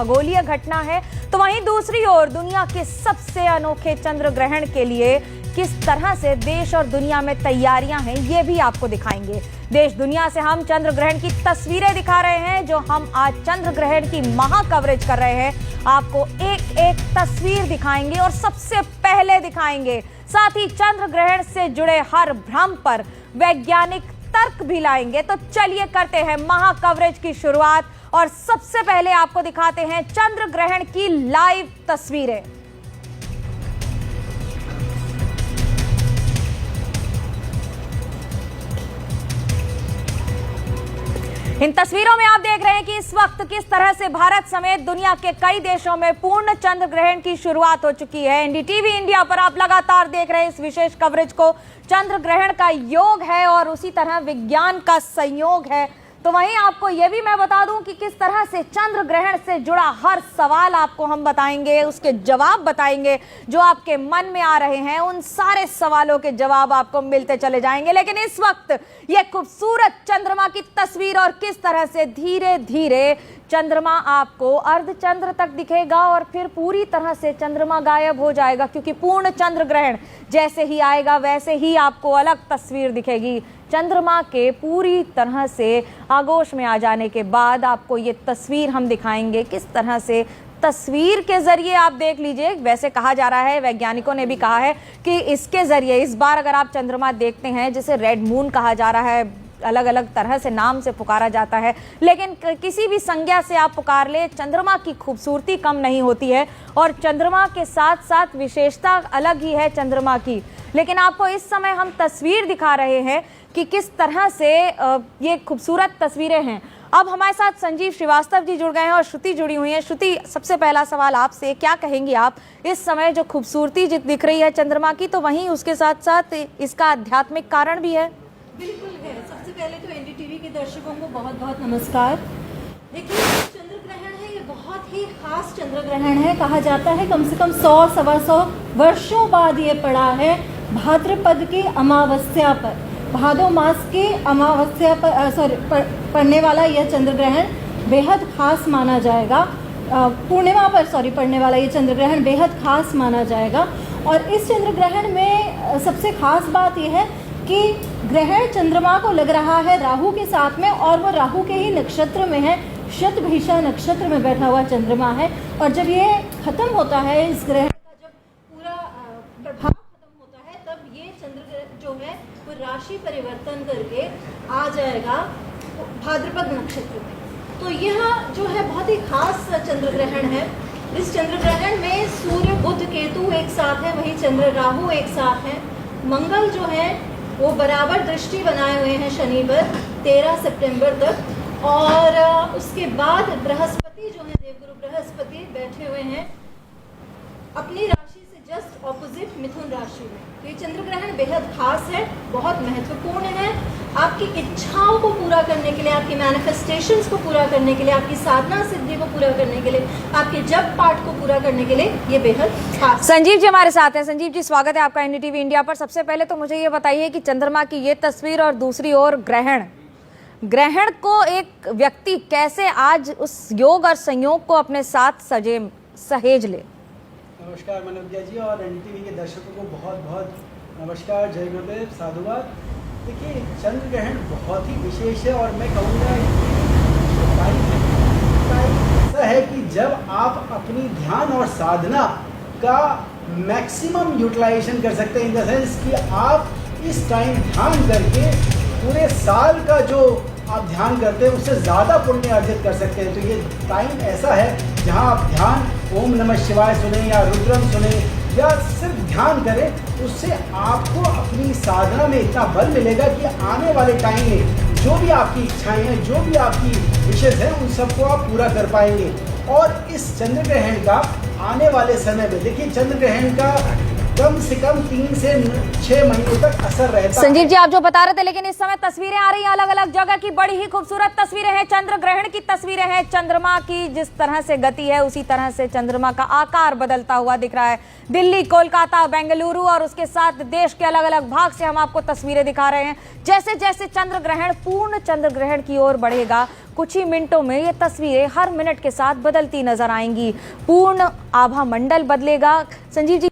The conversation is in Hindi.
खगोलीय घटना है, तो वहीं दूसरी ओर दुनिया के सबसे अनोखे चंद्र ग्रहण के लिए किस तरह से देश और दुनिया में तैयारियां हैं, ये भी आपको दिखाएंगे। देश दुनिया से हम चंद्र ग्रहण की तस्वीरें दिखा रहे हैं, जो हम आज चंद्र ग्रहण की महा कवरेज कर रहे हैं। आपको एक एक तस्वीर दिखाएंगे और सबसे पहले दिखाएंगे, साथ ही चंद्र ग्रहण से जुड़े हर भ्रम पर वैज्ञानिक तर्क भी लाएंगे। तो चलिए करते हैं महा कवरेज की शुरुआत और सबसे पहले आपको दिखाते हैं चंद्र ग्रहण की लाइव तस्वीरें। इन तस्वीरों में आप देख रहे हैं कि इस वक्त किस तरह से भारत समेत दुनिया के कई देशों में पूर्ण चंद्र ग्रहण की शुरुआत हो चुकी है। एनडीटीवी इंडिया पर आप लगातार देख रहे हैं इस विशेष कवरेज को। चंद्र ग्रहण का योग है और उसी तरह विज्ञान का संयोग है। तो वहीं आपको यह भी मैं बता दूं कि किस तरह से चंद्र ग्रहण से जुड़ा हर सवाल आपको हम बताएंगे, उसके जवाब बताएंगे जो आपके मन में आ रहे हैं। उन सारे सवालों के जवाब आपको मिलते चले जाएंगे। लेकिन इस वक्त ये खूबसूरत चंद्रमा की तस्वीर और किस तरह से धीरे धीरे चंद्रमा आपको अर्धचंद्र तक दिखेगा और फिर पूरी तरह से चंद्रमा गायब हो जाएगा, क्योंकि पूर्ण चंद्र ग्रहण जैसे ही आएगा वैसे ही आपको अलग तस्वीर दिखेगी। चंद्रमा के पूरी तरह से आगोश में आ जाने के बाद आपको ये तस्वीर हम दिखाएंगे। किस तरह से तस्वीर के जरिए आप देख लीजिए, वैसे कहा जा रहा है, वैज्ञानिकों ने भी कहा है कि इसके जरिए इस बार अगर आप चंद्रमा देखते हैं, जिसे रेड मून कहा जा रहा है, अलग अलग तरह से नाम से पुकारा जाता है, लेकिन किसी भी संज्ञा से आप पुकार ले, चंद्रमा की खूबसूरती कम नहीं होती है और चंद्रमा के साथ साथ विशेषता अलग ही है चंद्रमा की। लेकिन आपको इस समय हम तस्वीर दिखा रहे हैं कि किस तरह से ये खूबसूरत तस्वीरें हैं। अब हमारे साथ संजीव श्रीवास्तव जी जुड़ गए हैं और श्रुति जुड़ी हुई है। श्रुति, सबसे पहला सवाल आपसे, क्या कहेंगी आप इस समय जो खूबसूरती दिख रही है चंद्रमा की, तो वहीं उसके साथ साथ इसका आध्यात्मिक कारण भी है? बिल्कुल है। सबसे पहले तो एनडीटीवी के दर्शकों को बहुत बहुत नमस्कार। देखिए, चंद्र ग्रहण है, ये बहुत ही खास चंद्र ग्रहण है। कहा जाता है कम से कम 100-125 वर्षों बाद ये पड़ा है भाद्रपद की अमावस्या पर, भादो मास की अमावस्या पर पड़ने वाला यह चंद्र ग्रहण बेहद खास माना जाएगा। पूर्णिमा पर पड़ने वाला ये चंद्र ग्रहण बेहद खास माना जाएगा। और इस चंद्र ग्रहण में सबसे खास बात यह है कि ग्रहण चंद्रमा को लग रहा है राहु के साथ में, और वो राहु के ही नक्षत्र में है, शतभिषा नक्षत्र में बैठा हुआ चंद्रमा है। और जब ये खत्म होता है, इस ग्रहण का जब पूरा प्रभाव खत्म होता है, तब ये चंद्र जो है वो राशि परिवर्तन करके आ जाएगा भाद्रपद नक्षत्र में। तो यह जो है बहुत ही खास चंद्र ग्रहण है। इस चंद्र ग्रहण में सूर्य बुध केतु एक साथ है, वहीं चंद्र राहु एक साथ है। मंगल जो है वो बराबर दृष्टि बनाए हुए हैं शनि पर 13 सितंबर तक, और उसके बाद बृहस्पति जो है, देवगुरु बृहस्पति बैठे हुए हैं अपनी राशि से जस्ट ऑपोजिट मिथुन राशि में। तो ये चंद्र ग्रहण बेहद खास है, बहुत महत्वपूर्ण है। आपकी इच्छाओं को पूरा करने के लिए, आपकी मैनिफेस्टेशंस को पूरा करने के लिए, आपकी साधना सिद्धि को पूरा करने के लिए, आपके जप पाठ को पूरा करने के लिए ये बेहद खास। संजीव जी हमारे साथ हैं। संजीव जी, स्वागत है आपका एनडीटीवी इंडिया पर। सबसे पहले तो मुझे ये बताइए कि चंद्रमा की ये तस्वीर और दूसरी ओर ग्रहण को एक व्यक्ति कैसे आज उस योग और संयोग को अपने साथ सहेज ले। नमस्कार मनोज जी और एनडीटीवी के दर्शकों को बहुत बहुत नमस्कार, जय गुरुदेव, साधुवाद। देखिए, चंद्र ग्रहण बहुत ही विशेष है और मैं कहूँगा ऐसा है कि जब आप अपनी ध्यान और साधना का मैक्सिमम यूटिलाइजेशन कर सकते हैं, इन द सेंस कि आप इस टाइम ध्यान करके पूरे साल का जो आप ध्यान करते हैं उससे ज़्यादा पुण्य अर्जित कर सकते हैं। तो ये टाइम ऐसा है जहाँ आप ध्यान ओम नमः शिवाय सुने या रुद्रम सुने या सिर्फ ध्यान करें, उससे आपको अपनी साधना में इतना बल मिलेगा कि आने वाले टाइम में जो भी आपकी इच्छाएं हैं, जो भी आपकी विशेष हैं, उन सबको आप पूरा कर पाएंगे। और इस चंद्र ग्रहण का आने वाले समय में, देखिए, चंद्र ग्रहण का कम से कम 3 से 6 महीनों तक असर रहता है। संजीव जी, आप जो बता रहे थे, लेकिन इस समय तस्वीरें आ रही हैं अलग अलग जगह की, बड़ी ही खूबसूरत तस्वीरें हैं, चंद्र ग्रहण की तस्वीरें हैं। चंद्रमा की जिस तरह से गति है उसी तरह से चंद्रमा का आकार बदलता हुआ दिख रहा है। दिल्ली, कोलकाता, बेंगलुरु और उसके साथ देश के अलग अलग भाग से हम आपको तस्वीरें दिखा रहे हैं। जैसे जैसे चंद्र ग्रहण, पूर्ण चंद्र ग्रहण की ओर बढ़ेगा, कुछ ही मिनटों में ये तस्वीरें हर मिनट के साथ बदलती नजर आएंगी। पूर्ण आभा मंडल बदलेगा। संजीव जी,